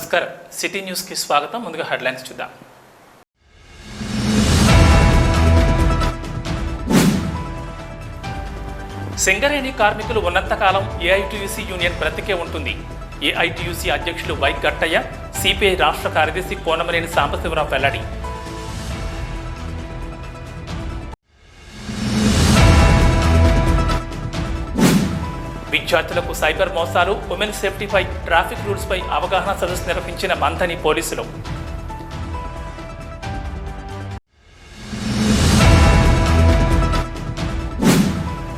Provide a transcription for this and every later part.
నమస్కారం city news కి స్వాగతం. ముందుగా హెడ్లైన్స్ చూద్దాం. సింగరేణి కార్మికులు ఉన్నంతకాలం ఏఐటీయూసీ యూనియన్ బ్రతికే ఉంటుంది. ఏఐటీయూసీ అధ్యక్షులు వై గట్టయ్య, సిపిఐ రాష్ట్ర కార్యదర్శి కోనమనేని సాంబశివరావు వెల్లడి. విద్యార్థులకు సైబర్ మోసాలు, ఉమెన్ సేఫ్టీపై, ట్రాఫిక్ రూల్స్పై అవగాహన సదస్సు నిర్వహించిన మంథని పోలీసులు.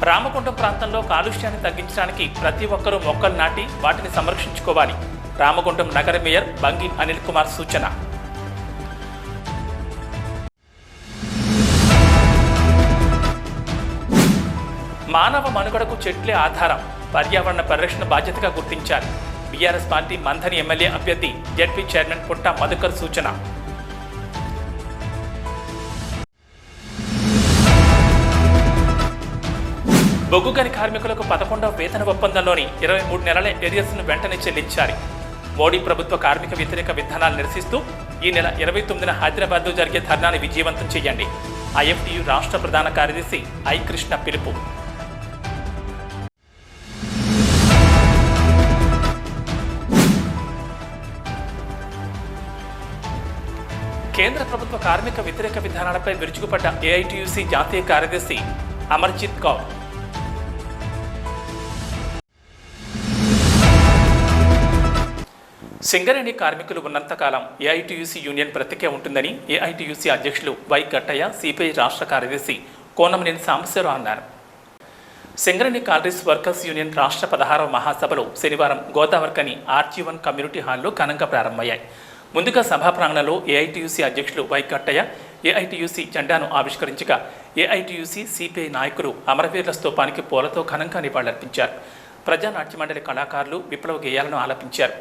రామగుండం ప్రాంతంలో కాలుష్యాన్ని తగ్గించడానికి ప్రతి ఒక్కరూ మొక్కలు నాటి వాటిని సంరక్షించుకోవాలి. రామగుండం నగర మేయర్ బంగి అనిల్ కుమార్ సూచన. మానవ మనుగడకు చెట్లే ఆధారం, పర్యావరణ పరిరక్షణ బాధ్యతగా గుర్తించారు. బీఆర్ఎస్ పార్టీ మంథని ఎమ్మెల్యే అభ్యర్థి జెడ్పీ చైర్మన్ పుట్ట మధుకర్ సూచన. బొగ్గు గని కార్మికులకు 11వ వేతన ఒప్పందంలోని 23 నెలల ఏరియర్స్ను వెంటనే చెల్లించాలి. మోడీ ప్రభుత్వ కార్మిక వ్యతిరేక విధానాలు నిరసిస్తూ ఈ నెల 29న హైదరాబాద్లో జరిగే ధర్నాన్ని విజయవంతం చేయండి. ఐఎఫ్టియు రాష్ట్ర ప్రధాన కార్యదర్శి ఐ కృష్ణ పిలుపు. కేంద్ర ప్రభుత్వ కార్మిక వ్యతిరేక విధానాలపై విరుచుకుపడ్డ ఏఐటీయూసీ జాతీయ కార్యదర్శి అమర్జిత్ కౌర్. సింగరేణి కార్మికులు ఉన్నంతకాలం ఏఐటీయూసీ యూనియన్ బ్రతికే ఉంటుందని ఏఐటీయూసీ అధ్యక్షులు వై గట్టయ్య, సిపిఐ రాష్ట్ర కార్యదర్శి కోనమనేని సాంబశివరావు అన్నారు. సింగరేణి కాలరీస్ వర్కర్స్ యూనియన్ రాష్ట్ర 16వ మహాసభలు శనివారం గోదావరికని ఆర్జీ1 కమ్యూనిటీ హాల్లో ఘనంగా ప్రారంభమయ్యాయి. ముందుగా సభా ప్రాంగణంలో ఏఐటీయూసీ అధ్యక్షులు వై గట్టయ్య ఏఐటీయూసీ జెండాను ఆవిష్కరించగా ఏఐటీయూసీ, సిపిఐ నాయకులు అమరవీరుల స్తూపానికి పూలతో ఘనంగా నివాళులర్పించారు. ప్రజానాట్య మండలి కళాకారులు విప్లవ గేయాలను ఆలపించారు.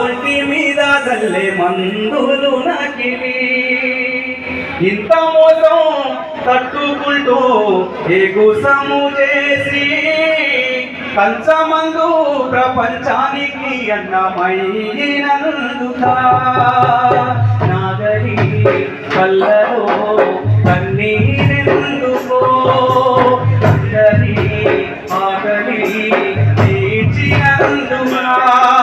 ఒంటి మీద చల్లే మందులు నాకిలి ఇంత మోసం తట్టుకుంటూ ఎగుసము చేసి కంచమందు ప్రపంచానికి అన్నమైనందుకా నాగరి కళ్ళలో కన్నీరెందుకో అందరి ఆగలి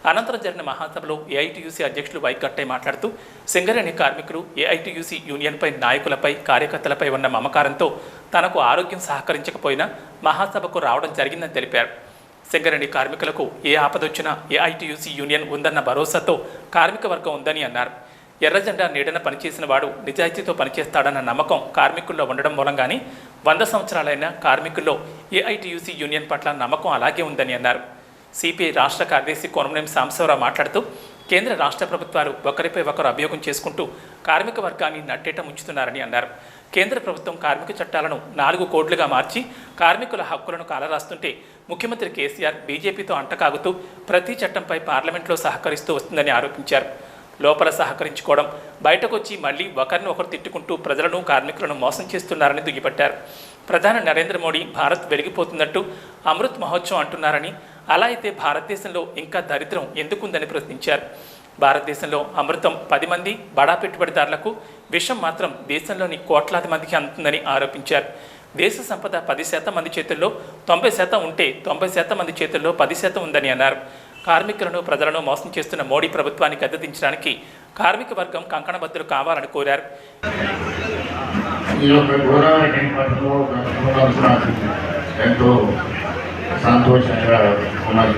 అనంతరం జరిగిన మహాసభలో ఏఐటీయూసీ అధ్యక్షులు వై గట్టయ్య మాట్లాడుతూ సింగరేణి కార్మికులు ఏఐటీయూసీ యూనియన్పై, నాయకులపై, కార్యకర్తలపై ఉన్న మమకారంతో తనకు ఆరోగ్యం సహకరించకపోయినా మహాసభకు రావడం జరిగిందని తెలిపారు. సింగరేణి కార్మికులకు ఏ ఆపదొచ్చినా ఏఐటీయూసీ యూనియన్ ఉందన్న భరోసాతో కార్మిక వర్గం ఉందని అన్నారు. ఎర్రజెండా నీడన పనిచేసిన వాడు నిజాయితీతో పనిచేస్తాడన్న నమ్మకం కార్మికుల్లో ఉండడం మూలంగానే 100 సంవత్సరాలైన కార్మికుల్లో ఏఐటీయూసీ యూనియన్ పట్ల నమ్మకం అలాగే ఉందని అన్నారు. సిపిఐ రాష్ట్ర కార్యదర్శి కోనమనేని సాంబశివరావు మాట్లాడుతూ కేంద్ర రాష్ట్ర ప్రభుత్వాలు ఒకరిపై ఒకరు అభియోగం చేసుకుంటూ కార్మిక వర్గాన్ని నట్టేట ముంచుతున్నారని అన్నారు. కేంద్ర ప్రభుత్వం కార్మిక చట్టాలను 4 కోడ్లుగా మార్చి కార్మికుల హక్కులను కాలరాస్తుంటే ముఖ్యమంత్రి కేసీఆర్ బీజేపీతో అంటకాగుతూ ప్రతి చట్టంపై పార్లమెంట్లో సహకరిస్తూ వస్తుందని ఆరోపించారు. లోపల సహకరించుకోవడం, బయటకొచ్చి మళ్లీ ఒకరిని ఒకరు తిట్టుకుంటూ ప్రజలను, కార్మికులను మోసం చేస్తున్నారని దుయ్యబట్టారు. ప్రధాని నరేంద్ర మోడీ భారత్ వెలిగిపోతున్నట్టు అమృత్ మహోత్సవం అంటున్నారని, అలా అయితే భారతదేశంలో ఇంకా దరిద్రం ఎందుకుందని ప్రశ్నించారు. భారతదేశంలో అమృతం 10 మంది బడా పెట్టుబడిదారులకు, విషం మాత్రం దేశంలోని కోట్లాది మందికి అందుతుందని ఆరోపించారు. దేశ సంపద 10% మంది చేతుల్లో 90% ఉంటే 90% మంది చేతుల్లో 10% ఉందని అన్నారు. కార్మికులను ప్రజలను మోసం చేస్తున్న మోడీ ప్రభుత్వాన్ని గద్దెదించడానికి కార్మిక వర్గం కంకణబద్దులు కావాలని కోరారు. ఈ యొక్క గోదావరి నేపథ్యంలో నాకు ఎంతో సంతోషంగా ఉన్నది.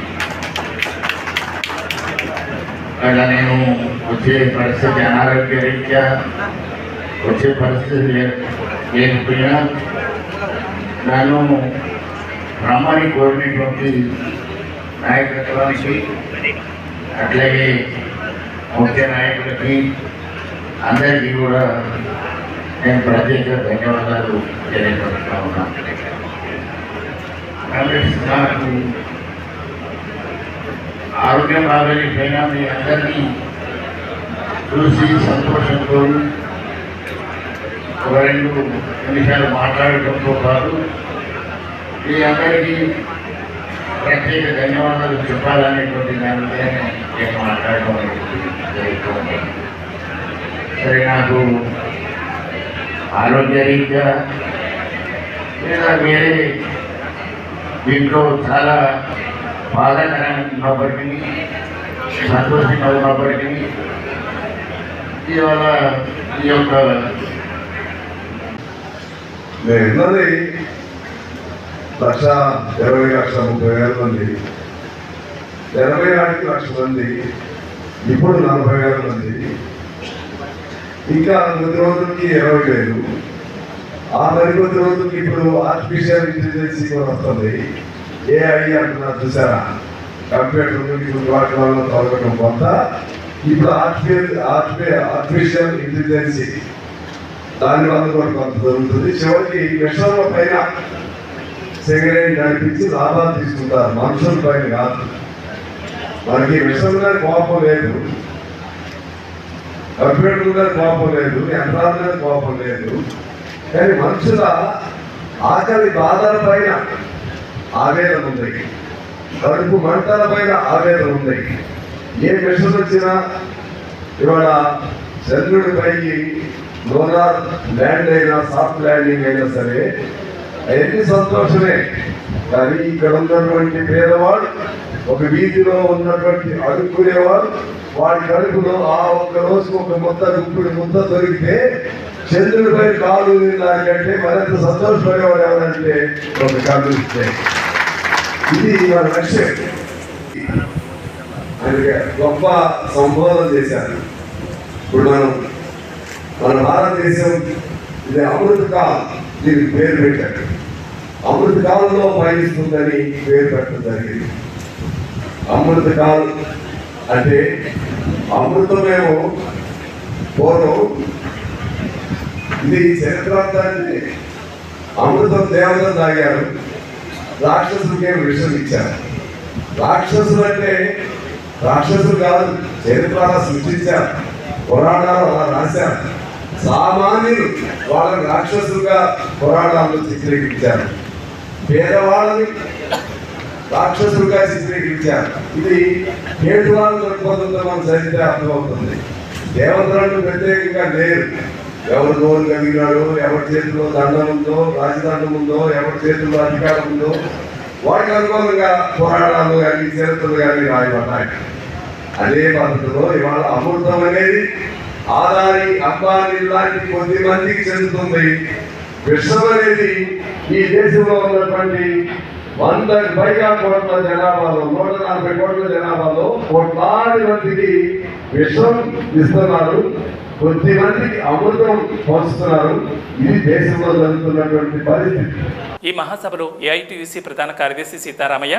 అలా నేను వచ్చే పరిస్థితి అనారోగ్య రీత్యా వచ్చే పరిస్థితి లేకపోయినా నన్ను రమ్మని కోరినటువంటి నాయకత్వానికి అట్లాగే ముఖ్య నాయకులకి అందరికీ కూడా నేను ప్రత్యేక ధన్యవాదాలు తెలియపరుస్తా ఉన్నాను. నాకు ఆరోగ్యం బాగలేకపోయినా మీ అందరినీ చూసి సంతోషంతో ఒక 2 నిమిషాలు మాట్లాడటంతో పాటు మీ అందరికీ ప్రత్యేక ధన్యవాదాలు చెప్పాలనేటువంటి దాని మీద నేను మాట్లాడడం జరుగుతుంది. సరే, నాకు ఆరోగ్యరీత్యా లేదా వేరే దీంట్లో చాలా బాధాకరంగా ఉన్నప్పటికీ సంతోషంగా ఉన్నప్పటికీ ఇవాళ ఈ యొక్క నేను విన్నది 1,20,30,000 మంది, 80 లక్షల మంది, ఇప్పుడు 40,000 మంది, ఇంకా కొద్ది రోజులకి 20,000, ఆ మరికొద్ది రోజులకి ఇప్పుడు ఆర్టిఫిషియల్ ఇంటెలిజెన్స్ కూడా వస్తుంది. ఏఐ అంటున్నారు చూసారా, కంప్యూటర్ వాటి వల్ల తొలగడం కొంత, ఇప్పుడు ఆర్టిఫిషియల్ ఇంటెలిజెన్స్ దాని వల్ల కూడా కొంత జరుగుతుంది. చివరికి విషయంలో పైన సిగరెట్ నడిపించి లాభాలు తీసుకుంటారు, మనుషుల పైన కాదు. మనకి విషయం మీద కోపం లేదు, కంప్యూటర్ మీద కోపం లేదు, యంత్రాల మీద కోపం లేదు, కానీ మనుషుల ఆకలి బాధల పైన ఆవేదన ఉంది, కడుపు మంటల పైన ఆవేదన ఉంది. ఏ మిషన్ వచ్చినా ఇవాళ చంద్రుడి పైకి లోనార్ ల్యాండ్ అయినా సాఫ్ట్ ల్యాండింగ్ అయినా సరే అవన్నీ సంతోషమే. కానీ ఇక్కడ ఉన్నటువంటి పేదవాడు, ఒక వీధిలో ఉన్నటువంటి అడుక్కునేవాడు, వాడి కడుపులో ఆ ఒక్క రోజుకు ఒక గుప్పుడు దొరికితే చంద్రుడిపై కాలు నాకంటే మరింత సంతోషపడేవాడు ఎవరంటే ఒక కళ్ళు ఇస్తే. ఇది మన లక్ష్యం. అందుకే గొప్ప సంబోధన చేశారు. ఇప్పుడు మన భారతదేశం ఇది అమృత కాలం, దీనికి పేరు పెట్టారు. అమృత కాలంలో పయనిస్తుందని పేరు పెట్టడం జరిగింది. అమృత కాలం అంటే అమృతమేమో పూర్వం ఇది చరిత్రాంతాన్ని అమృతం దేవతలు తాగారు, రాక్షసులకే విషయం ఇచ్చారు. రాక్షసులు అంటే రాక్షసులు కాదు, చరిత్ర సృష్టించారు, పురాణాలు అలా రాశారు. సామాన్యులు వాళ్ళని రాక్షసులుగా పురాణాలు చిత్రీకరించారు, పేదవాళ్ళని రాక్షసులుగా చిత్రీకరించారు. ఇది కేటువాళ్ళ దృక్పథంతో మన చరిత్ర అర్థమవుతుంది. దేవతలను ప్రత్యేకంగా లేరు. ఎవరు నోరు కలిగినాడో, ఎవరి చేతిలో దండం ఉందో, రాజదండం ఉందో, ఎవరి చేతిలో అధికారం ఉందో వాటికి అనుకూలంగా పురాణాలు కానీ చరిత్రలు కానీ రాయబడ్డాయి. అదే పద్ధతిలో ఇవాళ అమృతం అనేది ఆదాని అంబానీ లాంటి కొద్ది మందికి చెందుతుంది. విషం అనేది ఈ దేశంలో ఉన్నటువంటి 100 పైగా కోట్ల జనాభాలో, 140 కోట్ల జనాభాలో కోట్లాది మందికి విషం ఇస్తున్నారు, కొద్ది మందికి అమృతం పంచుతున్నారు. ఇది దేశంలో జరుగుతున్నటువంటి పరిస్థితి. ఈ మహాసభలో ఏఐటీయూసీ ప్రధాన కార్యదర్శి సీతారామయ్య,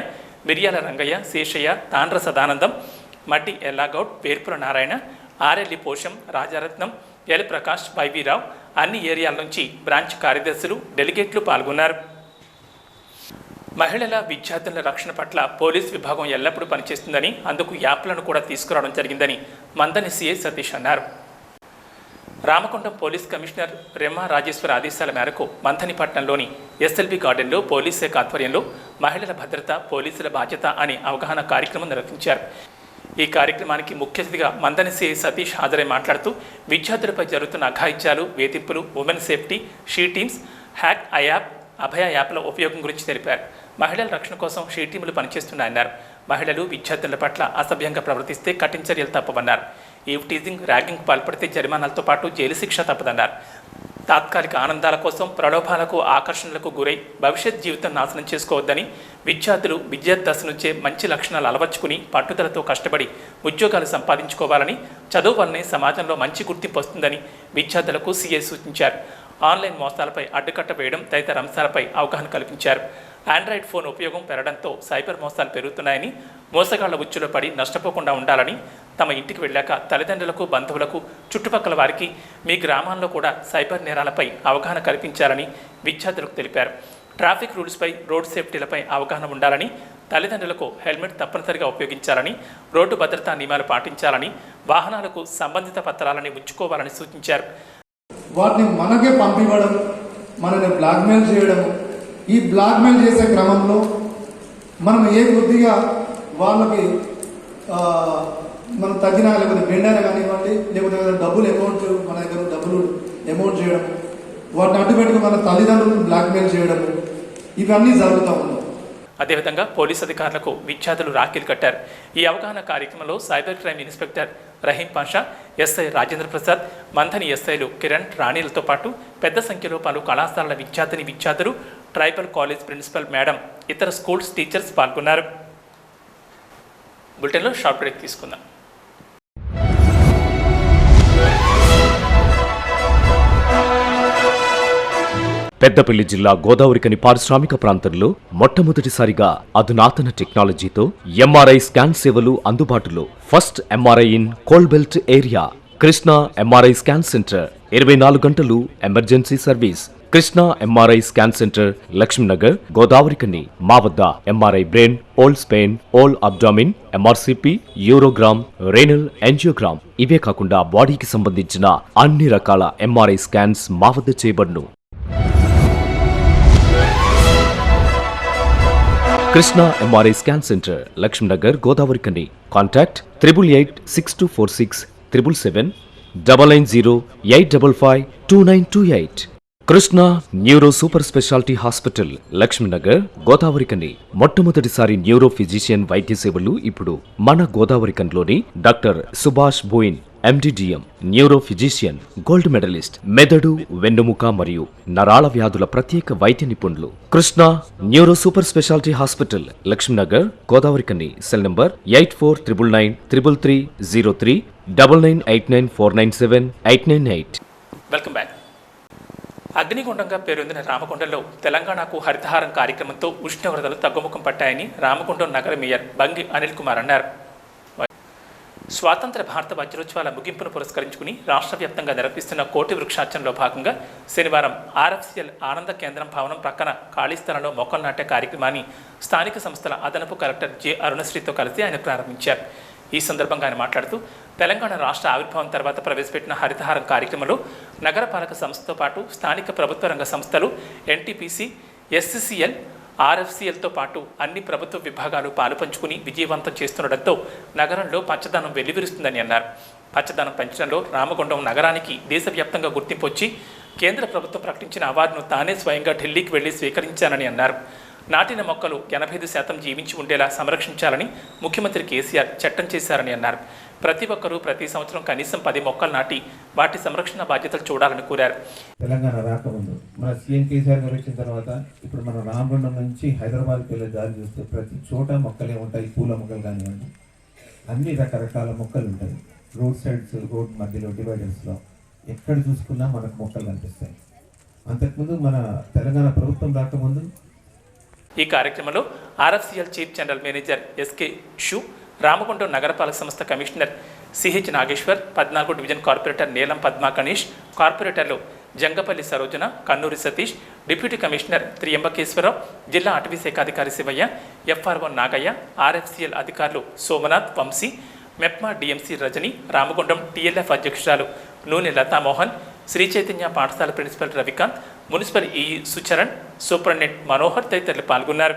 మిర్యాల రంగయ్య, శేషయ్య, తాండ్ర సదానందం, మట్టి ఎల్లాగౌడ్, పేర్పుల నారాయణ, ఆరెల్లి పోషం, రాజారత్నం, ఎల్ ప్రకాష్, వైవీరావు, అన్ని ఏరియాల నుంచి బ్రాంచ్ కార్యదర్శులు, డెలిగేట్లు పాల్గొన్నారు. మహిళల విద్యార్థుల రక్షణ పట్ల పోలీస్ విభాగం ఎల్లప్పుడూ పనిచేస్తుందని, అందుకు యాప్లను కూడా తీసుకురావడం జరిగిందని మందని సిఐ సతీష్ అన్నారు. రామకొండం పోలీస్ కమిషనర్ రెమ్మా రాజేశ్వర ఆదేశాల మేరకు మంథనిపట్నంలోని ఎస్ఎల్బి గార్డెన్లో పోలీస్ శాఖ ఆధ్వర్యంలో మహిళల భద్రత పోలీసుల బాధ్యత అనే అవగాహన కార్యక్రమం నిర్వహించారు. ఈ కార్యక్రమానికి ముఖ్య అతిథిగా మందని సిఐ సతీష్ హాజరై మాట్లాడుతూ విద్యార్థులపై జరుగుతున్న అఘాయిత్యాలు, వేధింపులు, women safety, she teams, hawk eye app, Abhaya యాప్ల ఉపయోగం గురించి తెలిపారు. మహిళల రక్షణ కోసం షీ టీములు పనిచేస్తున్నాయన్నారు. మహిళలు విద్యార్థుల పట్ల అసభ్యంగా ప్రవర్తిస్తే కఠిన చర్యలు తప్పవన్నారు. ఈవ్ టీజింగ్, ర్యాగింగ్ పాల్పడితే జరిమానాలతో పాటు జైలు శిక్ష తప్పదన్నారు. తాత్కాలిక ఆనందాల కోసం ప్రలోభాలకు, ఆకర్షణలకు గురై భవిష్యత్ జీవితం నాశనం చేసుకోవద్దని, విద్యార్థులు విద్యార్థి దశ నుంచే మంచి లక్షణాలు అలవర్చుకుని పట్టుదలతో కష్టపడి ఉద్యోగాలు సంపాదించుకోవాలని, చదువు వల్లనే సమాజంలో మంచి గుర్తింపు వస్తుందని విద్యార్థులకు సీఐ సూచించారు. ఆన్లైన్ మోసాలపై అడ్డుకట్ట వేయడం తదితర అంశాలపై అవగాహన కల్పించారు. ఆండ్రాయిడ్ ఫోన్ ఉపయోగం పెరగడంతో సైబర్ మోసాలు పెరుగుతున్నాయని, మోసగాళ్ల ఉచ్చులో పడి నష్టపోకుండా ఉండాలని, తమ ఇంటికి వెళ్ళాక తల్లిదండ్రులకు, బంధువులకు, చుట్టుపక్కల వారికి మీ గ్రామాల్లో కూడా సైబర్ నేరాలపై అవగాహన కల్పించాలని విద్యార్థులకు తెలిపారు. ట్రాఫిక్ రూల్స్పై, రోడ్ సేఫ్టీలపై అవగాహన ఉండాలని, తల్లిదండ్రులకు హెల్మెట్ తప్పనిసరిగా ఉపయోగించాలని, రోడ్డు భద్రతా నియమాలు పాటించాలని, వాహనాలకు సంబంధిత పత్రాలని ఉంచుకోవాలని సూచించారు. వాటిని మనకే పంపివ్వడం, మనని బ్లాక్మెయిల్ చేయడం, ఈ బ్లాక్మెయిల్ చేసే క్రమంలో మనం ఏ కొద్దిగా వాళ్ళకి మనం తగ్గిన లేకపోతే బెండైనా కానివ్వండి, లేకపోతే డబ్బులు అమౌంట్ మన దగ్గర డబ్బులు అమౌంట్ చేయడం, వాటిని అడ్డుపెట్టుకుని మన తల్లిదండ్రులను బ్లాక్మెయిల్ చేయడం, ఇవన్నీ జరుగుతూ ఉన్నాయి. అదేవిధంగా పోలీసు అధికారులకు విద్యార్థులు రాఖీలు కట్టారు. ఈ అవగాహన కార్యక్రమంలో cyber crime inspector Rahim Pasha, SI Rajendra Prasad, Manthani ఎస్ఐలు కిరణ్, రాణిలతో పాటు పెద్ద సంఖ్యలో పలు కళాశాలల విద్యార్థులు, ట్రైబల్ కాలేజ్ ప్రిన్సిపల్ మేడం, ఇతర స్కూల్స్ టీచర్స్ పాల్గొన్నారు. బులెటిన్లో షార్ట్ బ్రేక్ తీసుకుందాం. పెద్దపల్లి జిల్లా గోదావరికని పారిశ్రామిక ప్రాంతంలో మొట్టమొదటిసారిగా అధునాతన టెక్నాలజీతో ఎంఆర్ఐ స్కాన్ సేవలు అందుబాటులో. First MRI in coal belt area. Krishna MRI scan centre, 24 గంటలు emergency service. Krishna MRI scan centre, Lakshminagar, Godavarikhani. మా వద్ద MRI brain, whole spine, whole abdomen, MRCP, urogram, renal angiogram, ఇవే కాకుండా బాడీకి సంబంధించిన అన్ని రకాల ఎంఆర్ఐ స్కాన్స్ మా వద్ద చేయబడును. Krishna MRI scan centre, Lakshminagar, Godavarikhani. Contact 8862467777 99085552928. Krishna neuro super speciality hospital, Lakshminagar, Godavarikhani. మొట్టమొదటిసారి న్యూరో ఫిజిషియన్ వైద్య సేవలు ఇప్పుడు మన గోదావరికన్లోని doctor Subhash Boin, MD DM, neuro physician, gold medalist, మెదడు, వెన్నుముక మరియు నరాల వ్యాధుల ప్రత్యేక వైద్య నిపుణులు. Krishna neuro super speciality hospital, Lakshminagar, Godavarikhani. Cell number 84993303 9989497898. Welcome back. అగ్నిగుండంగా పేరొందిన రామగుండంలో తెలంగాణకు హరితహారం కార్యక్రమంతో ఉష్ణోగ్రతలు తగ్గుముఖం పట్టాయని రామగుండం నగర మేయర్ బంగి అనిల్ కుమార్ అన్నారు. స్వాతంత్ర భారత వజ్రోత్సవాల ముగింపును పురస్కరించుకుని రాష్ట్ర వ్యాప్తంగా నిర్వహిస్తున్న కోటి వృక్షార్చనలో భాగంగా శనివారం ఆర్ఎఫ్సిఎల్ ఆనంద కేంద్రం భవనం ప్రక్కన ఖాళీ స్థలంలో మొక్కలు నాటే కార్యక్రమాన్ని స్థానిక సంస్థల అదనపు కలెక్టర్ జె అరుణశ్రీతో కలిసి ఆయన ప్రారంభించారు. ఈ సందర్భంగా ఆయన మాట్లాడుతూ తెలంగాణ రాష్ట్ర ఆవిర్భావం తర్వాత ప్రవేశపెట్టిన హరితహారం కార్యక్రమంలో నగరపాలక సంస్థతో పాటు స్థానిక ప్రభుత్వ రంగ సంస్థలు, ఎన్టీపీసీ, ఎస్సీసీఎల్, ఆర్ఎఫ్సిఎల్తో పాటు అన్ని ప్రభుత్వ విభాగాలు పాలుపంచుకుని విజయవంతం చేస్తుండటంతో నగరంలో పచ్చదనం వెల్లివిరుస్తుందని అన్నారు. పచ్చదనం పెంచడంలో రామగుండం నగరానికి దేశవ్యాప్తంగా గుర్తింపు వచ్చి కేంద్ర ప్రభుత్వం ప్రకటించిన అవార్డును తానే స్వయంగా ఢిల్లీకి వెళ్లి స్వీకరించానని అన్నారు. నాటిన మొక్కలు 85% జీవించి ఉండేలా సంరక్షించాలని ముఖ్యమంత్రి కేసీఆర్ చట్టం చేశారని అన్నారు. ప్రతి ఒక్కరూ ప్రతి సంవత్సరం కనీసం 10 మొక్కలు నాటి వాటి సంరక్షణ బాధ్యతలు చూడాలని కోరారు. తెలంగాణ రాకముందు మన సీఎం కేసీఆర్ గారు వచ్చిన తర్వాత ఇప్పుడు మన రామగుండం నుంచి హైదరాబాద్కి వెళ్ళే దారి చూస్తే ప్రతి చోట మొక్కలే ఉంటాయి. పూల మొక్కలు కానివ్వండి, అన్ని రకరకాల మొక్కలు ఉంటాయి. రోడ్ సైడ్స్, రోడ్ మధ్యలో, డివైడర్స్లో ఎక్కడ చూసుకున్నా మనకు మొక్కలు కనిపిస్తాయి. అంతకుముందు మన తెలంగాణ ప్రభుత్వం రాకముందు ఈ కార్యక్రమంలో RFCL chief general manager SK షూ, రామగుండం నగరపాలక సంస్థ commissioner CH Nageshwar, 14 division corporator Neelam Padma Ganesh, కార్పొరేటర్లు జంగపల్లి సరోజన, కన్నూరి సతీష్, డిప్యూటీ కమిషనర్ త్రియంబకేశ్వరరావు, జిల్లా అటవీ శాఖ అధికారి శివయ్య, ఎఫ్ఆర్ఓ నాగయ్య, ఆర్ఎఫ్సిఎల్ అధికారులు సోమనాథ్, వంశీ, మెప్మా డిఎంసీ రజని, రామగుండం టీఎల్ఎఫ్ అధ్యక్షురాలు నూనె లతామోహన్, శ్రీ చైతన్య పాఠశాల principal Ravikanth, municipal EE Sucharan, superintendent Manohar తదితరులు పాల్గొన్నారు.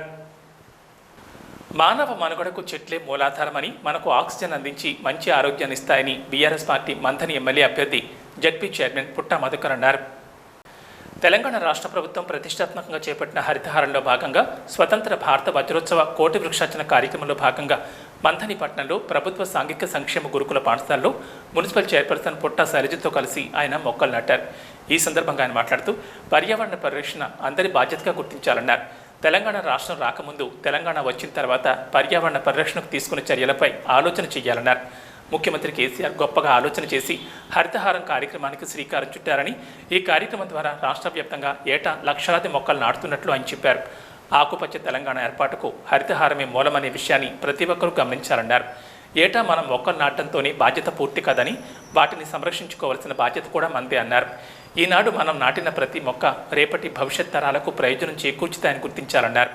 మానవ మనుగడకు చెట్లే మూలాధారమని, మనకు ఆక్సిజన్ అందించి మంచి ఆరోగ్యాన్ని ఇస్తాయని బీఆర్ఎస్ పార్టీ మంథని ఎమ్మెల్యే అభ్యర్థి జడ్పీ చైర్మన్ పుట్టా మధుకర్ అన్నారు. తెలంగాణ రాష్ట్ర ప్రభుత్వం ప్రతిష్టాత్మకంగా చేపట్టిన హరితహారంలో భాగంగా స్వతంత్ర భారత వజ్రోత్సవ కోటి వృక్షార్చన కార్యక్రమంలో భాగంగా మంథని పట్టణంలో ప్రభుత్వ సాంఘిక సంక్షేమ గురుకుల పాఠశాలలో మున్సిపల్ చైర్పర్సన్ పుట్ట శైలజతో కలిసి ఆయన మొక్కలు నాటారు. ఈ సందర్భంగా ఆయన మాట్లాడుతూ పర్యావరణ పరిరక్షణ అందరి బాధ్యతగా గుర్తించాలన్నారు. తెలంగాణ రాష్ట్రం రాకముందు, తెలంగాణ వచ్చిన తర్వాత పర్యావరణ పరిరక్షణకు తీసుకున్న చర్యలపై ఆలోచన చేయాలన్నారు. ముఖ్యమంత్రి కేసీఆర్ గొప్పగా ఆలోచన చేసి హరితహారం కార్యక్రమానికి శ్రీకారం చుట్టారని, ఈ కార్యక్రమం ద్వారా రాష్ట్ర వ్యాప్తంగా ఏటా లక్షలాది మొక్కలు నాటుతున్నట్లు ఆయన చెప్పారు. ఆకుపచ్చ తెలంగాణ ఏర్పాటుకు హరితహారమే మూలమనే విషయాన్ని ప్రతి ఒక్కరూ గమనించాలన్నారు. ఏటా మనం మొక్కలు నాటడంతోనే బాధ్యత పూర్తి కాదని, వాటిని సంరక్షించుకోవాల్సిన బాధ్యత కూడా మనదే అన్నారు. ఈనాడు మనం నాటిన ప్రతి మొక్క రేపటి భవిష్యత్ తరాలకు ప్రయోజనం చేకూర్చుతాయని గుర్తించాలన్నారు.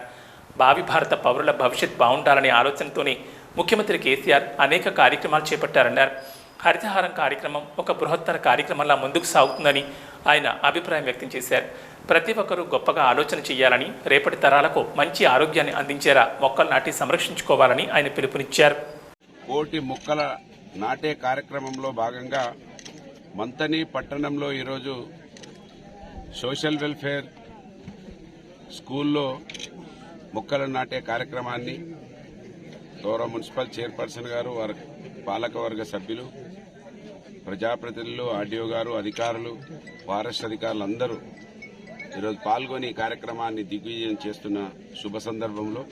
భావి భారత పౌరుల భవిష్యత్ బాగుండాలనే ఆలోచనతోనే ముఖ్యమంత్రి కేసీఆర్ అనేక కార్యక్రమాలు చేపట్టారన్నారు. హరితహారం కార్యక్రమం ఒక బృహత్తర కార్యక్రమంలా ముందుకు సాగుతుందని ఆయన అభిప్రాయం వ్యక్తం చేశారు. ప్రతి ఒక్కరూ గొప్పగా ఆలోచన చేయాలని, రేపటి తరాలకు మంచి ఆరోగ్యాన్ని అందించేలా మొక్కలు నాటి సంరక్షించుకోవాలని ఆయన పిలుపునిచ్చారు. కోటి మొక్కల నాటే కార్యక్రమంలో భాగంగా మంథని పట్టణంలో ఈరోజు సోషల్ వెల్ఫేర్ స్కూల్లో మొక్కలు నాటే కార్యక్రమాన్ని గౌరవ మున్సిపల్ చైర్పర్సన్ గారు, వారి పాలకవర్గ సభ్యులు, ప్రజాప్రతినిధులు, ఆర్డీఓ గారు, అధికారులు, ఫారెస్ట్ అధికారులు అందరూ ఈరోజు పాల్గొని ఈ కార్యక్రమాన్ని దిగ్విజయం చేస్తున్న శుభ సందర్భంలో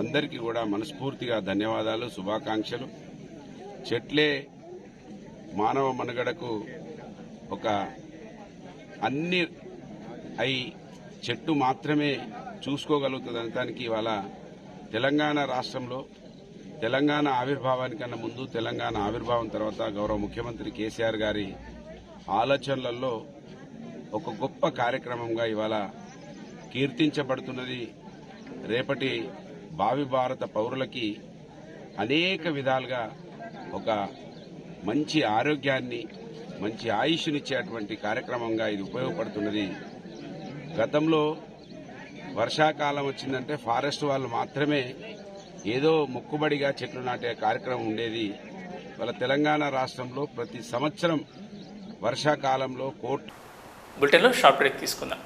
అందరికీ కూడా మనస్ఫూర్తిగా ధన్యవాదాలు, శుభాకాంక్షలు. చెట్లే మానవ మనుగడకు ఒక అన్ని అయి చెట్టు మాత్రమే చూసుకోగలుగుతుందనడానికి ఇవాళ తెలంగాణ రాష్ట్రంలో తెలంగాణ ఆవిర్భావానికన్నా ముందు, తెలంగాణ ఆవిర్భావం తర్వాత గౌరవ ముఖ్యమంత్రి కేసీఆర్ గారి ఆలోచనలలో ఒక గొప్ప కార్యక్రమంగా ఇవాళ కీర్తించబడుతున్నది. రేపటి భావి భారత పౌరులకి అనేక విధాలుగా ఒక మంచి ఆరోగ్యాన్ని, మంచి ఆయుష్నిచ్చేటువంటి కార్యక్రమంగా ఇది ఉపయోగపడుతున్నది. గతంలో వర్షాకాలం వచ్చిందంటే ఫారెస్ట్ వాళ్ళు మాత్రమే ఏదో మొక్కుబడిగా చెట్లు నాటే కార్యక్రమం ఉండేది. వాళ్ళ తెలంగాణ రాష్ట్రంలో ప్రతి సంవత్సరం వర్షాకాలంలో బులెటిన్లో షార్ట్ బ్రేక్ తీసుకుందాం.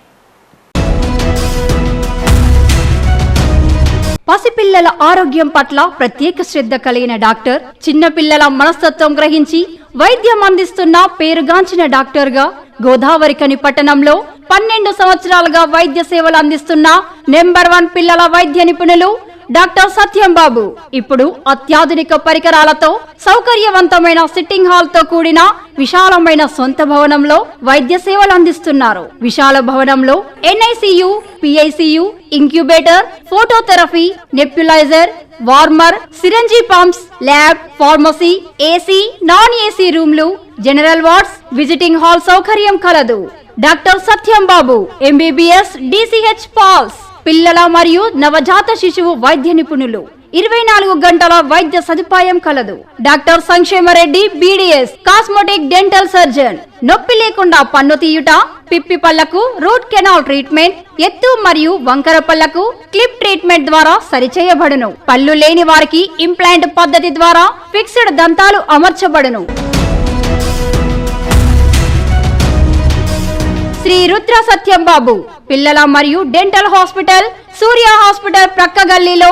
పసిపిల్లల ఆరోగ్యం పట్ల ప్రత్యేక శ్రద్ధ కలిగిన డాక్టర్, చిన్నపిల్లల మనస్తత్వం గ్రహించి వైద్యం అందిస్తున్న పేరుగాంచిన డాక్టర్గా గోదావరిఖని పట్టణంలో 12 సంవత్సరాలుగా వైద్య సేవలు అందిస్తున్న నెంబర్ 1 పిల్లల వైద్య నిపుణులు డాక్టర్ సత్యం బాబు ఇప్పుడు అత్యాధునిక పరికరాలతో సౌకర్యవంతమైన సిట్టింగ్ హాల్ తో కూడిన విశాలమైన సొంత భవనంలో వైద్య సేవలు అందిస్తున్నారు. విశాల భవనంలో NICU, PICU, incubator, phototherapy, nebuliser, warmer, సిరంజీ pumps, lab, pharmacy, AC, non AC రూమ్లు, జనరల్ వార్డ్స్, విజిటింగ్ హాల్ సౌకర్యం కలదు. డాక్టర్ సత్యం బాబు MBBS, DCH పాల్స్, పిల్లల మరియు నవజాత శిశువు వైద్య నిపుణులు. 24 గంటల వైద్య సదుపాయం కలదు. Doctor Sankshema Reddy BDS, cosmetic dental surgeon. నొప్పి లేకుండా పన్ను తీయుట, పిప్పి పళ్లకు రూట్ కెనాల్ ట్రీట్మెంట్, ఎత్తు మరియు వంకర పళ్లకు క్లిప్ ట్రీట్మెంట్ ద్వారా సరిచేయబడును. పళ్ళు లేని వారికి ఇంప్లాంట్ పద్ధతి ద్వారా ఫిక్స్డ్ దంతాలు అమర్చబడును. శ్రీ రుద్ర సత్యం బాబు పిల్లల మరియు డెంటల్ హాస్పిటల్, సూర్య హాస్పిటల్ ప్రక్క గల్లీలో,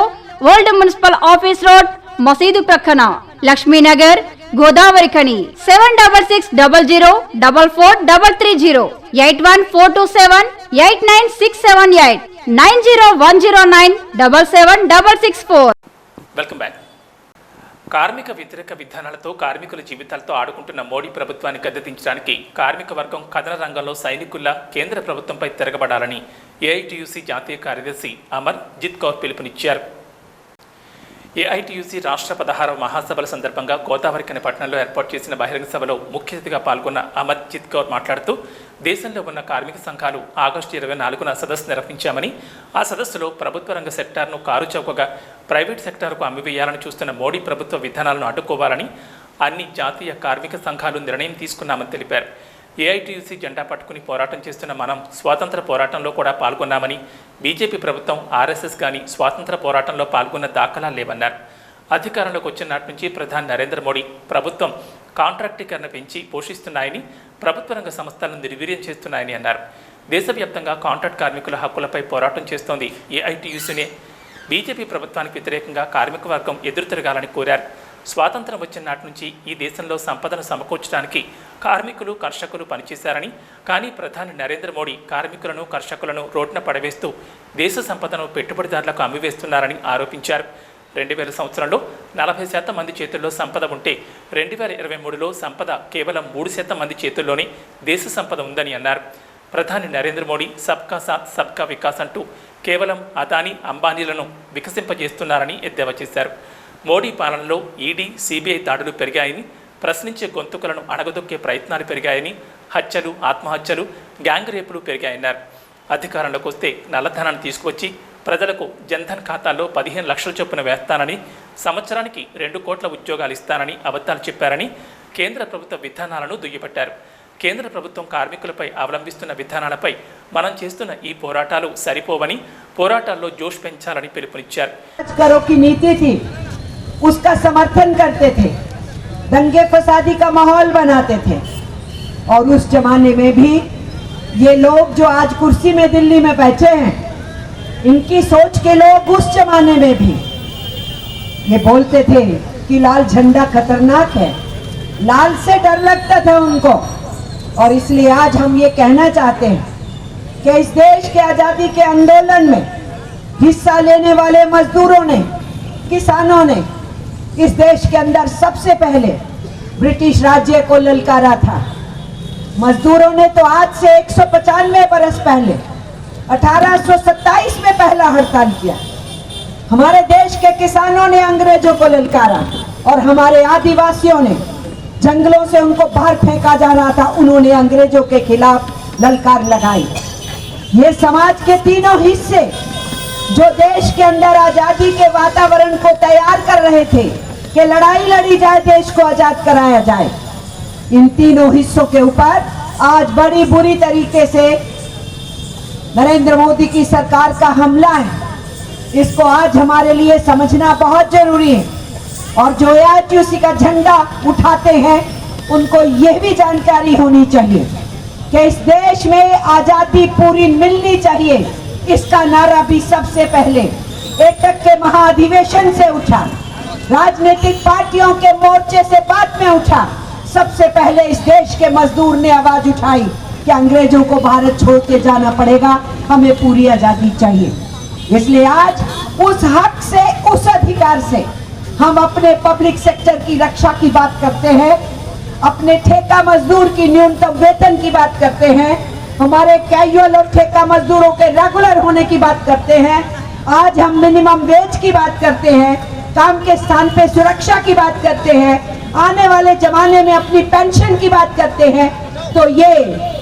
ఓల్డ్ మున్సిపల్ ఆఫీస్ రోడ్, మసీదు ప్రక్కన, లక్ష్మీనగర్, గోదావరిఖని. 7600004430, 8142789678, 9010977664. Welcome back. కార్మిక వ్యతిరేక విధానాలతో కార్మికుల జీవితాలతో ఆడుకుంటున్న మోడీ ప్రభుత్వాన్ని గద్దెదించడానికి కార్మిక వర్గం కథన రంగంలో సైనికుల్లా కేంద్ర ప్రభుత్వంపై తిరగబడాలని AITUC జాతీయ కార్యదర్శి అమర్ జిత్ కౌర్ పిలుపునిచ్చారు. AITUC రాష్ట్ర 16వ మహాసభల సందర్భంగా గోదావరిఖని పట్టణంలో ఏర్పాటు చేసిన బహిరంగ సభలో ముఖ్య అతిథిగా పాల్గొన్న అమర్ జిత్ కౌర్ మాట్లాడుతూ దేశంలో ఉన్న కార్మిక సంఘాలు ఆగస్టు 24న సదస్సు నిర్వహించామని, ఆ సదస్సులో ప్రభుత్వ రంగ సెక్టార్ను కారుచౌకగా ప్రైవేట్ సెక్టార్కు అమ్మివేయాలని చూస్తున్న మోడీ ప్రభుత్వ విధానాలను అడ్డుకోవాలని అన్ని జాతీయ కార్మిక సంఘాలు నిర్ణయం తీసుకున్నామని తెలిపారు. AITUC జెండా పట్టుకుని పోరాటం చేస్తున్న మనం స్వాతంత్ర పోరాటంలో కూడా పాల్గొన్నామని, బీజేపీ ప్రభుత్వం, RSS కానీ స్వాతంత్ర పోరాటంలో పాల్గొన్న దాఖలాలు లేవన్నారు. అధికారంలోకి వచ్చిన నాటి నుంచి ప్రధాని నరేంద్ర మోడీ ప్రభుత్వం కాంట్రాక్టీకరణ పెంచి పోషిస్తున్నాయని, ప్రభుత్వ రంగ సంస్థలను నిర్వీర్యం చేస్తున్నాయని అన్నారు. దేశవ్యాప్తంగా కాంట్రాక్ట్ కార్మికుల హక్కులపై పోరాటం చేస్తోంది ఏఐటీయూసీనే. బీజేపీ ప్రభుత్వానికి వ్యతిరేకంగా కార్మిక వర్గం ఎదురుతిరగాలని కోరారు. స్వాతంత్రం వచ్చిన నాటి నుంచి ఈ దేశంలో సంపదను సమకూర్చడానికి కార్మికులు కర్షకులు పనిచేశారని, కానీ ప్రధాని నరేంద్ర మోడీ కార్మికులను కర్షకులను రోడ్డున పడవేస్తూ దేశ సంపదను పెట్టుబడిదారులకు అమ్మివేస్తున్నారని ఆరోపించారు. 2000 సంవత్సరంలో 40% మంది చేతుల్లో సంపద ఉంటే 2023లో సంపద కేవలం 3% మంది చేతుల్లోనే దేశ సంపద ఉందని అన్నారు. ప్రధాని నరేంద్ర మోడీ సబ్కా సాత్ సబ్కా వికాస్ అంటూ కేవలం అదానీ అంబానీలను వికసింపజేస్తున్నారని ఎద్దేవా చేశారు. మోడీ పాలనలో ఈడీ సిబిఐ దాడులు పెరిగాయని, ప్రశ్నించే గొంతుకలను అణగదొక్కే ప్రయత్నాలు పెరిగాయని, హత్యలు ఆత్మహత్యలు గ్యాంగ్ రేపులు పెరిగాయన్నారు. అధికారంలోకి వస్తే నల్లధనాన్ని తీసుకువచ్చి ప్రజలకు జన్ధన్ ఖాతాల్లో 15 లక్షల చొప్పున వేస్తానని, సంవత్సరానికి 2 కోట్ల ఉద్యోగాలు ఇస్తానని అబద్ధాలు చెప్పారని కేంద్ర ప్రభుత్వ విధానాలను దుయ్యబట్టారు. కేంద్ర ప్రభుత్వం కార్మికులపై అవలంబిస్తున్న విధానాలపై మనం చేస్తున్న ఈ పోరాటాలు సరిపోవని, పోరాటాల్లో జోష్ పెంచాలని పిలుపునిచ్చారు. उसका समर्थन करते थे, दंगे फसादी का माहौल बनाते थे। और उस जमाने में भी ये लोग जो आज कुर्सी में दिल्ली में बैठे हैं, इनकी सोच के लोग उस जमाने में भी ये बोलते थे कि लाल झंडा खतरनाक है, लाल से डर लगता था उनको। और इसलिए आज हम ये कहना चाहते हैं कि इस देश के आज़ादी के आंदोलन में हिस्सा लेने वाले मजदूरों ने, किसानों ने इस देश के अंदर सबसे पहले ब्रिटिश राज्य को ललकारा था। मजदूरों ने तो आज से 195 बरस पहले 1827 में पहला हड़ताल किया। हमारे देश के किसानों ने अंग्रेजों को ललकारा और हमारे आदिवासियों ने, जंगलों से उनको बाहर फेंका जा रहा था, उन्होंने अंग्रेजों के खिलाफ ललकार लगाई। ये समाज के तीनों हिस्से जो देश के अंदर आजादी के वातावरण को तैयार कर रहे थे कि लड़ाई लड़ी जाए, देश को आजाद कराया जाए, इन तीनों हिस्सों के ऊपर आज बड़ी बुरी तरीके से नरेंद्र मोदी की सरकार का हमला है। इसको आज हमारे लिए समझना बहुत जरूरी है। और जो एआईटीयूसी का झंडा उठाते हैं उनको यह भी जानकारी होनी चाहिए कि इस देश में आजादी पूरी मिलनी चाहिए। इसका नारा भी सबसे पहले एकक के महाधिवेशन से उठा, राजनीतिक पार्टियों के मोर्चे से बाद में उठा। सबसे पहले इस देश के मजदूर ने आवाज उठाई कि अंग्रेजों को भारत छोड़ के जाना पड़ेगा, हमें पूरी आजादी चाहिए। इसलिए आज उस हक से, उस अधिकार से हम अपने पब्लिक सेक्टर की रक्षा की बात करते हैं, अपने ठेका मजदूर की न्यूनतम वेतन की बात करते हैं, हमारे कैजुअल और ठेका मजदूरों के रेगुलर होने की बात करते हैं। आज हम मिनिमम वेज की बात करते हैं, काम के स्थान पे सुरक्षा की बात करते हैं, आने वाले जमाने में अपनी पेंशन की बात करते हैं। तो ये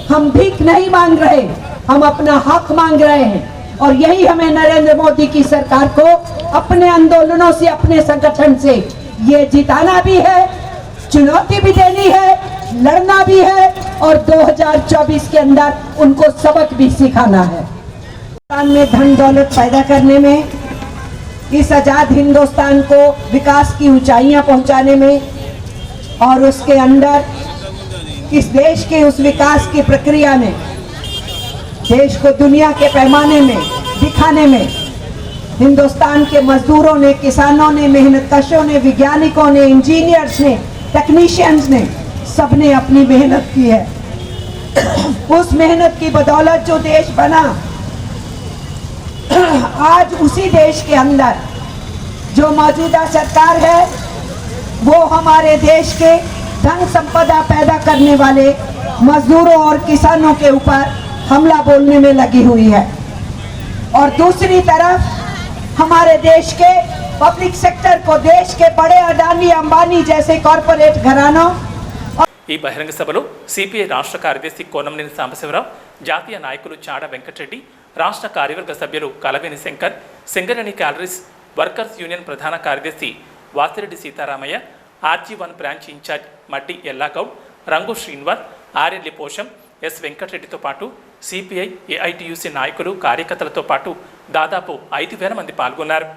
हम भीख नहीं मांग रहे, हम अपना हक मांग रहे हैं। और यही हमें नरेंद्र मोदी की सरकार को अपने आंदोलनों से, अपने संगठन से ये जिताना भी है, चुनौती भी देनी है, लड़ना भी है और 2024 के अंदर उनको सबक भी सिखाना है। हिंदुस्तान में धन दौलत पैदा करने में, इस आजाद हिंदुस्तान को विकास की ऊंचाइयां पहुंचाने में और उसके अंदर इस देश के उस विकास की प्रक्रिया में देश को दुनिया के पैमाने में दिखाने में हिंदुस्तान के मजदूरों ने, किसानों ने, मेहनतकशों ने, वैज्ञानिकों ने, इंजीनियर्स ने, टेक्नीशियंस ने, सबने अपनी मेहनत की है। उस मेहनत की बदौलत जो देश बना, आज उसी देश के अंदर जो मौजूदा सरकार है वो हमारे देश के धन संपदा पैदा करने वाले मजदूरों और किसानों के ऊपर हमला बोलने में लगी हुई है। और दूसरी तरफ हमारे देश के पब्लिक सेक्टर को, देश के बड़े अडानी अंबानी जैसे कॉरपोरेट घरानों। ఈ బహిరంగ సభలో సిపిఐ రాష్ట్ర కార్యదర్శి కోనంనేని సాంబశివరావు, జాతీయ నాయకులు చాడ వెంకటరెడ్డి, రాష్ట్ర కార్యవర్గ సభ్యులు Kalaveni Shankar, Singareni collieries workers union ప్రధాన కార్యదర్శి Vasireddy Seetharamaiah, RG1 branch incharge Maddi Ellagoud, Rangu Srinivas, ఆర్ఎల్లి పోషం, yes వెంకటరెడ్డితో పాటు సిపిఐ, ఏఐటీయూసీ నాయకులు, కార్యకర్తలతో పాటు దాదాపు 5,000 మంది పాల్గొన్నారు.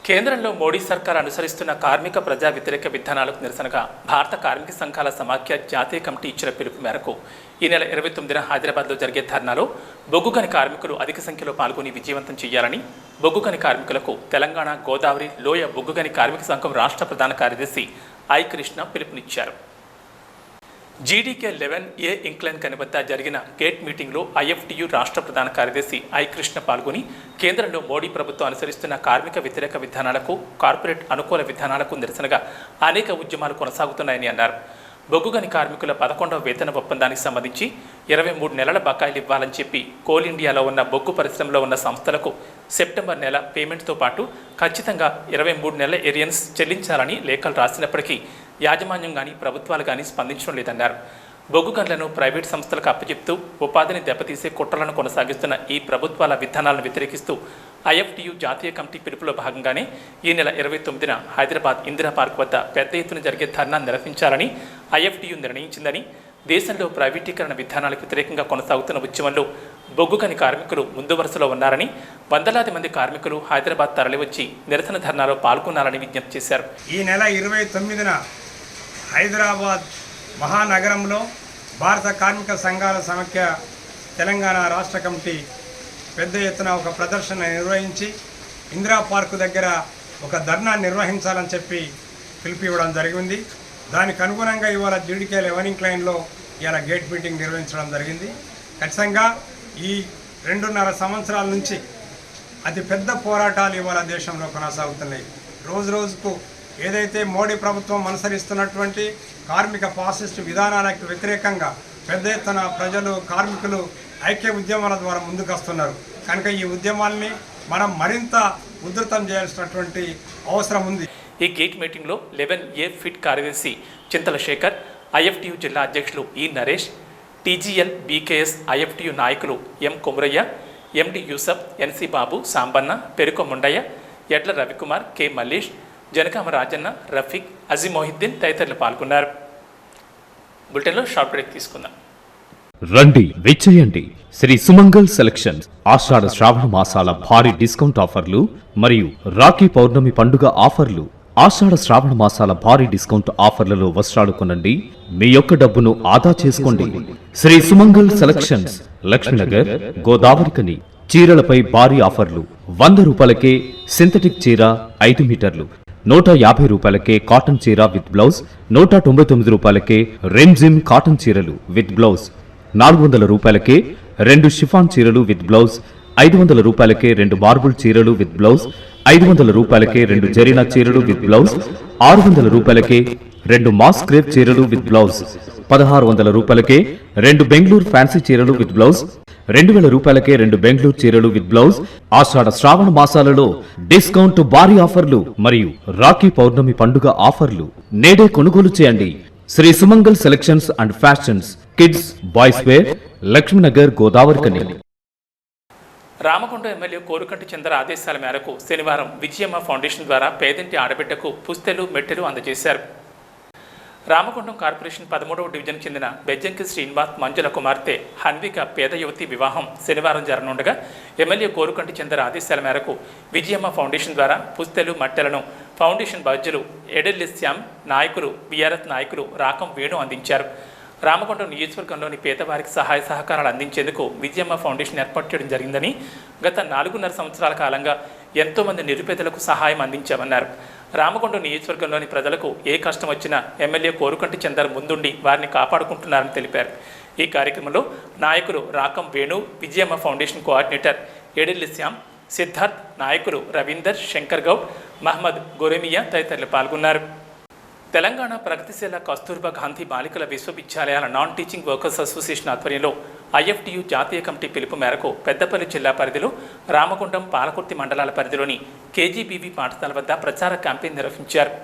కేంద్రంలో మోడీ సర్కార్ అనుసరిస్తున్న కార్మిక ప్రజా వ్యతిరేక విధానాలకు నిరసనగా భారత కార్మిక సంఘాల సమాఖ్య జాతీయ కమిటీ ఇచ్చిన పిలుపు మేరకు ఈ నెల 29న హైదరాబాద్లో జరిగే ధర్నాలో బొగ్గుగని కార్మికులు అధిక సంఖ్యలో పాల్గొని విజయవంతం చేయాలని బొగ్గుగని కార్మికులకు తెలంగాణ గోదావరి లోయ బొగ్గుగని కార్మిక సంఘం రాష్ట్ర ప్రధాన కార్యదర్శి ఐ కృష్ణ పిలుపునిచ్చారు. జీడీకే 11A ఇంక్లైన్ కని వద్ద జరిగిన గేట్ మీటింగ్లో ఐఎఫ్టియు రాష్ట్ర ప్రధాన కార్యదర్శి ఐ కృష్ణ పాల్గొని కేంద్రంలో మోడీ ప్రభుత్వం అనుసరిస్తున్న కార్మిక వ్యతిరేక విధానాలకు కార్పొరేట్ అనుకూల విధానాలకు నిరసనగా అనేక ఉద్యమాలు కొనసాగుతున్నాయని అన్నారు. బొగ్గుగని కార్మికుల 11వ వేతన ఒప్పందానికి సంబంధించి 23 నెలల బకాయిలు ఇవ్వాలని చెప్పి కోల్ ఇండియాలో ఉన్న బొగ్గు పరిశ్రమలో ఉన్న సంస్థలకు సెప్టెంబర్ నెల పేమెంట్తో పాటు ఖచ్చితంగా 23 నెలల ఏరియన్స్ చెల్లించాలని లేఖలు రాసినప్పటికీ యాజమాన్యం కానీ ప్రభుత్వాలు కానీ స్పందించడం లేదన్నారు. బొగ్గు గనులను ప్రైవేట్ సంస్థలకు అప్పచెప్తూ ఉపాధిని దెబ్బతీసే కుట్రలను కొనసాగిస్తున్న ఈ ప్రభుత్వాల విధానాలను వ్యతిరేకిస్తూ ఐఎఫ్టియు జాతీయ కమిటీ పిలుపులో భాగంగానే ఈ నెల 29న హైదరాబాద్ ఇందిరా పార్క్ వద్ద పెద్ద ఎత్తున జరిగే ధర్నా నిర్వహించాలని ఐఎఫ్టియు నిర్ణయించిందని, దేశంలో ప్రైవేటీకరణ విధానాలకు వ్యతిరేకంగా కొనసాగుతున్న ఉద్యమంలో బొగ్గుగని కార్మికులు ముందు వరుసలో ఉన్నారని, వందలాది మంది కార్మికులు హైదరాబాద్ తరలివచ్చి నిరసన ధర్నాలో పాల్గొనాలని విజ్ఞప్తి చేశారు. ఈ నెల 29న హైదరాబాద్ మహానగరంలో భారత కార్మిక సంఘాల సమాఖ్య తెలంగాణ రాష్ట్ర కమిటీ పెద్ద ఎత్తున ఒక ప్రదర్శన నిర్వహించి ఇందిరా పార్కు దగ్గర ఒక ధర్నా నిర్వహించాలని చెప్పి పిలుపు ఇవ్వడం జరిగింది. దానికి అనుగుణంగా ఇవాళ జీడీకే 11 ఇంక్లైన్లో ఇవాళ గేట్ మీటింగ్ నిర్వహించడం జరిగింది. ఖచ్చితంగా ఈ 2.5 సంవత్సరాల నుంచి అతి పెద్ద పోరాటాలు ఇవాళ దేశంలో కొనసాగుతున్నాయి. రోజు రోజుకు ఏదైతే మోడీ ప్రభుత్వం అనుసరిస్తున్నటువంటి కార్మిక ఫాసిస్ట్ విధానాలకు వ్యతిరేకంగా పెద్ద ఎత్తున ప్రజలు కార్మికులు ఐక్య ఉద్యమాల ద్వారా ముందుకు వస్తున్నారు. కనుక ఈ ఉద్యమాల్ని మనం మరింత ఉధృతం చేయాల్సినటువంటి అవసరం ఉంది. ఈ గేట్ మీటింగ్లో 11A ఫిట్ కార్యదర్శి చింతల శేఖర్, ఐఎఫ్టియు జిల్లా అధ్యక్షులు ఈ నరేష్, టీజీఎల్ బీకేఎస్ ఐఎఫ్టియు నాయకులు ఎం కుమరయ్య, ఎండి యూసఫ్, ఎన్సి బాబు, సాంబన్న, పెరుక ముండయ్య, ఎడ్ల రవికుమార్, కె మల్లేష్, జనకామ రాజన్న, రఫీక్, అజీమొహిద్దీన్ తదితరులు పాల్గొన్నారు. బులెటిన్లో షార్ట్ బ్రేక్ తీసుకుందాం. రండి విచ్చేయండి. శ్రీ సుమంగల్ సెలక్షన్స్ ఆషాఢ శ్రావణ మాసాల భారీ డిస్కౌంట్ ఆఫర్లు మరియు రాఖీ పౌర్ణమి పండుగ ఆఫర్లు. ఆషాఢ శ్రావణ మాసాల భారీ డిస్కౌంట్ ఆఫర్లలో వస్త్రాలు కొనండి, మీ యొక్క డబ్బును ఆదా చేసుకోండి. శ్రీ సుమంగల్ సెలక్షన్స్, లక్ష్మీనగర్, గోదావరికని. చీరలపై భారీ ఆఫర్లు. 100 రూపాయలకే సింథటిక్ చీర 5 మీటర్లు, 150 రూపాయలకే కాటన్ చీర విత్ బ్లౌజ్, 199 రూపాయలకే రెమ్జిమ్ కాటన్ చీరలు విత్ బ్లౌజ్, 400 రూపాయలకే 2 షిఫాన్ చీరలు విత్ బ్లౌజ్, 500 రూపాయలకే 2 మార్బుల్ చీరలు విత్ బ్లౌజ్, 500 రూపాయలకే 2 జరీనా చీరలు విత్ బ్లౌజ్, 600 రూపాయలకే 2 మాస్ క్రేప్ చీరలు విత్ బ్లౌజ్, 1600 రూపాయలకే 2 బెంగళూరు ఫ్యాన్సీ చీరలు విత్ బ్లౌజ్, 2000 రూపాయలకే 2 బెంగళూరు చీరలు విత్ బ్లౌజ్. ఆషాఢ శ్రావణ మాసాలలో డిస్కౌంట్ భారీ ఆఫర్లు మరియు రాఖీ పౌర్ణమి పండుగ ఆఫర్లు. నేడే కొనుగోలు చేయండి. Sri Sumangal selections and fashions, kids, boys wear, Lakshminagar, Godavarikhani. Ramagundam MLA Korukanti Chandra ఆదేశాల మేరకు శనివారం విజయమ్మ ఫౌండేషన్ ద్వారా పేదింటి ఆడబిడ్డకు పుస్తెలు, మెట్టెలు అందజేశారు. రామగుండం కార్పొరేషన్ 13వ డివిజన్ చెందిన బెజ్జంకి శ్రీనివాస్ మంజుల కుమార్తె హన్విక పేద యువతి వివాహం శనివారం జరగనుండగా ఎమ్మెల్యే కోరుకంటి చంద్ర ఆదేశాల మేరకు విజయమ్మ ఫౌండేషన్ ద్వారా పుస్తెలు, మట్టెలను ఫౌండేషన్ బాధ్యులు ఎడెల్లి శ్యామ్, నాయకులు బీఆర్ఎస్ నాయకులు రాకం వేణు అందించారు. రామగుండం నియోజకవర్గంలోని పేదవారికి సహాయ సహకారాలు అందించేందుకు విజయమ్మ ఫౌండేషన్ ఏర్పాటు చేయడం జరిగిందని, గత 4.5 సంవత్సరాల కాలంగా ఎంతోమంది నిరుపేదలకు సహాయం అందించామన్నారు. రామగుండం నియోజకవర్గంలోని ప్రజలకు ఏ కష్టం వచ్చినా ఎమ్మెల్యే కోరుకంటి చందర్ ముందుండి వారిని కాపాడుకుంటున్నారని తెలిపారు. ఈ కార్యక్రమంలో నాయకులు రాకం వేణు, విజయమ్మ ఫౌండేషన్ కోఆర్డినేటర్ ఎడెల్లి శ్యామ్, సిద్ధార్థ్, నాయకులు రవీందర్, శంకర్ గౌడ్, మహమ్మద్ గొరెమియా తదితరులు పాల్గొన్నారు. తెలంగాణ ప్రగతిశీల కస్తూర్బా గాంధీ బాలికల విశ్వవిద్యాలయాల నాన్ టీచింగ్ వర్కర్స్ అసోసియేషన్ ఆధ్వర్యంలో ఐఎఫ్టియు జాతీయ కమిటీ పిలుపు మేరకు పెద్దపల్లి జిల్లా పరిధిలో రామగుండం, పాలకుర్తి మండలాల పరిధిలోని కేజీబీవీ పాఠశాల వద్ద ప్రచార క్యాంపెయిన్ నిర్వహించారు.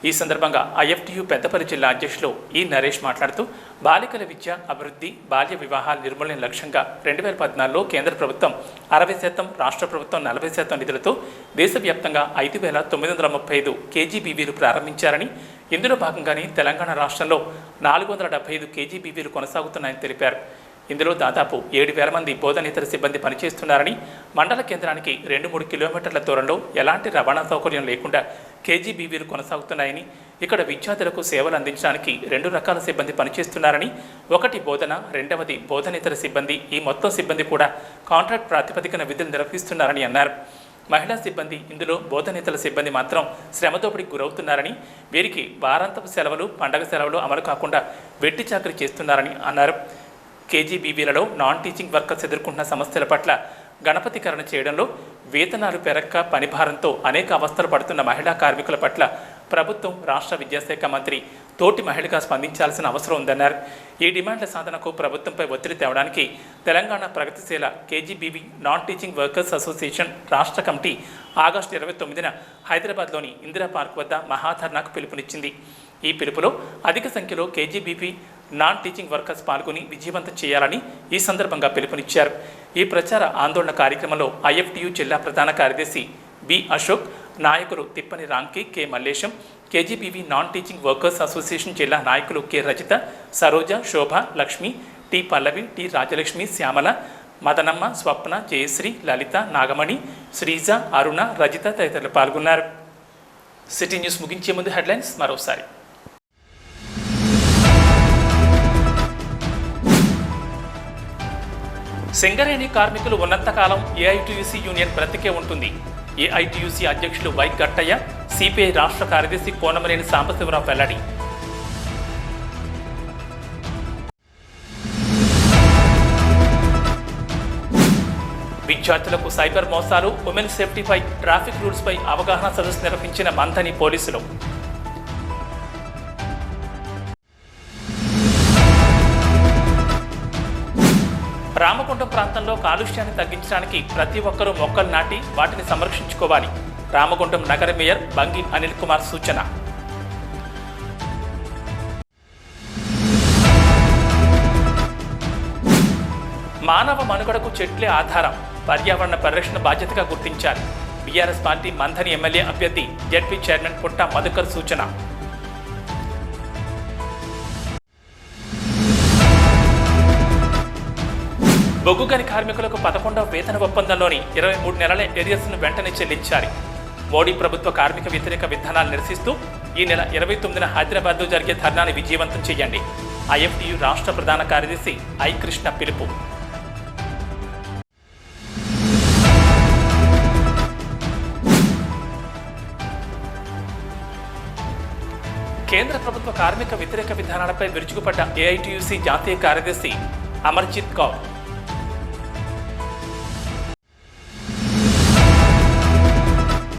ఈ సందర్భంగా ఐఎఫ్టియు పెద్దపల్లి జిల్లా అధ్యక్షులు ఈ నరేష్ మాట్లాడుతూ బాలికల విద్య, అభివృద్ధి, బాల్య వివాహాల నిర్మూలన లక్ష్యంగా 2014లో కేంద్ర ప్రభుత్వం 60%, రాష్ట్ర ప్రభుత్వం 40% నిధులతో దేశవ్యాప్తంగా 5,935 కేజీబీవీలు ప్రారంభించారని, ఇందులో భాగంగానే తెలంగాణ రాష్ట్రంలో 475 కేజీబీవీలు కొనసాగుతున్నాయని తెలిపారు. ఇందులో దాదాపు 7,000 మంది బోధనేతర సిబ్బంది పనిచేస్తున్నారని, మండల కేంద్రానికి 2-3 కిలోమీటర్ల దూరంలో ఎలాంటి రవాణా సౌకర్యం లేకుండా కేజీబీవీలు కొనసాగుతున్నాయని, ఇక్కడ విద్యార్థులకు సేవలు అందించడానికి 2 రకాల సిబ్బంది పనిచేస్తున్నారని, ఒకటి బోధన, రెండవది బోధనేతర సిబ్బంది, ఈ మొత్తం సిబ్బంది కూడా కాంట్రాక్ట్ ప్రాతిపదికన విధులు నిర్వహిస్తున్నారని అన్నారు. మహిళా సిబ్బంది, ఇందులో బోధనేతల సిబ్బంది మాత్రం శ్రమదోపిడికి గురవుతున్నారని, వీరికి వారాంతపు సెలవులు, పండగ సెలవులు అమలు కాకుండా వెట్టి చాకరీ చేస్తున్నారని అన్నారు. కేజీబీవీలలో నాన్ టీచింగ్ వర్కర్స్ ఎదుర్కొంటున్న సమస్యల పట్ల గణపతికరణ చేయడంలో వేతనాలు పెరక్క పనిభారంతో అనేక అవస్థలు పడుతున్న మహిళా కార్మికుల పట్ల ప్రభుత్వం, రాష్ట్ర విద్యాశాఖ మంత్రి తోటి మహిళగా స్పందించాల్సిన అవసరం ఉందన్నారు. ఈ డిమాండ్ల సాధనకు ప్రభుత్వంపై ఒత్తిడి తేవడానికి తెలంగాణ ప్రగతిశీల KGBV non teaching workers association రాష్ట్ర కమిటీ ఆగస్టు 29న హైదరాబాద్లోని ఇందిరా పార్క్ వద్ద మహాధర్నాకు పిలుపునిచ్చింది. ఈ పిలుపులో అధిక సంఖ్యలో కేజీబీవీ నాన్ టీచింగ్ వర్కర్స్ పాల్గొని విజయవంతం చేయాలని ఈ సందర్భంగా పిలుపునిచ్చారు. ఈ ప్రచార ఆందోళన కార్యక్రమంలో ఐఎఫ్టియు జిల్లా ప్రధాన కార్యదర్శి బి అశోక్, నాయకులు Thippani Ramki, K Mallesham, KGBV non teaching workers association జిల్లా నాయకులు K Rajitha, Saroja, Shobha, Lakshmi, T Pallavi, T Rajalakshmi, Shyamala, Madanamma, Swapna, Jayashree, Lalitha, Nagamani, Sreeja, Aruna, Rajitha తదితరులు పాల్గొన్నారు. సిటీ న్యూస్ ముగించే ముందు హెడ్లైన్స్ మరోసారి. సింగరేణి కార్మికులు ఉన్నంతకాలం ఏఐటీయూసీ యూనియన్ బ్రతికే ఉంటుంది. ఏఐటీయూసీ అధ్యక్షులు వై గట్టయ్య, సిపిఐ రాష్ట్ర కార్యదర్శి కోనమనేని సాంబశివరావు వెల్లడి. విద్యార్థులకు సైబర్ మోసాలు, ఉమెన్ సేఫ్టీపై, ట్రాఫిక్ రూల్స్పై అవగాహన సదస్సు నిర్వహించిన మంథని పోలీసులు. రామగుండం ప్రాంతంలో కాలుష్యాన్ని తగ్గించడానికి ప్రతి ఒక్కరూ మొక్కలు నాటి వాటిని సంరక్షించుకోవాలి. రామగుండం నగర మేయర్ బంగి అనిల్ కుమార్ సూచన. మానవ మనుగడకు చెట్లే ఆధారం, పర్యావరణ పరిరక్షణ బాధ్యతగా గుర్తించాలి. బీఆర్ఎస్ పార్టీ మంథని ఎమ్మెల్యే అభ్యర్థి జెడ్పీ చైర్మన్ పుట్ట మధుకర్ సూచన. బొగ్గు గని కార్మికులకు 11వ వేతన ఒప్పందంలోని 23 నెలల ఏరియర్స్ను వెంటనే చెల్లించాలి. మోడీ ప్రభుత్వ కార్మిక వ్యతిరేక విధానాలు నిరసిస్తూ ఈ నెల 29న హైదరాబాద్లో జరిగే ధర్నాని విజయవంతం చేయండి. ఐఎఫ్టియు రాష్ట్ర ప్రధాన కార్యదర్శి ఐ కృష్ణ పిలుపు. కేంద్ర ప్రభుత్వ కార్మిక వ్యతిరేక విధానాలపై విరుచుకుపడ్డ ఏఐటీయూసీ జాతీయ కార్యదర్శి అమర్జిత్ కౌర్